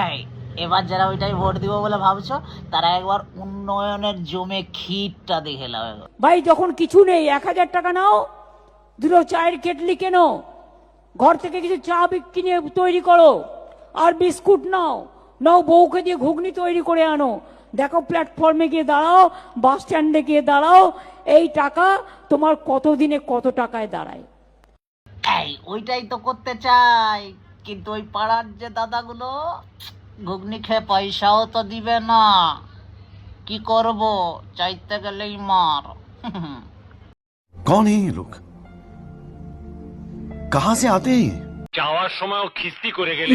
এই, এবার যারা ওইটাই ভোট দিব বলে ভাবছো, তারা একবার উন্নয়নের জমে ক্ষীরটা দেখে নাও। ভাই যখন কিছু নেই 1000 টাকা নাও, দুটো চায়ের কেটলি কেনো, ঘর থেকে কিছু চা কিনে তৈরি করো, আর বিস্কুট নাও, নাও বউকে দিয়ে ঘুগনি তৈরি করে আনো, দেখো প্ল্যাটফর্মে গিয়ে দাঁড়াও, বাস স্ট্যান্ডে গিয়ে দাঁড়াও, এই টাকা তোমার কত দিনে কত টাকায় দাঁড়ায়। এই, ওইটাই তো করতে চাই, কিন্তু ওই পাড়ার যে দাদাগুলো ঘুগনি খেয়ে পয়সাও তো দিবে না। কি করব, চাইতে গেলেই মার। कौन है ये लोग? कहां से आते हैं ये? যাওয়ার সময়ও খিস্তি করে গেলে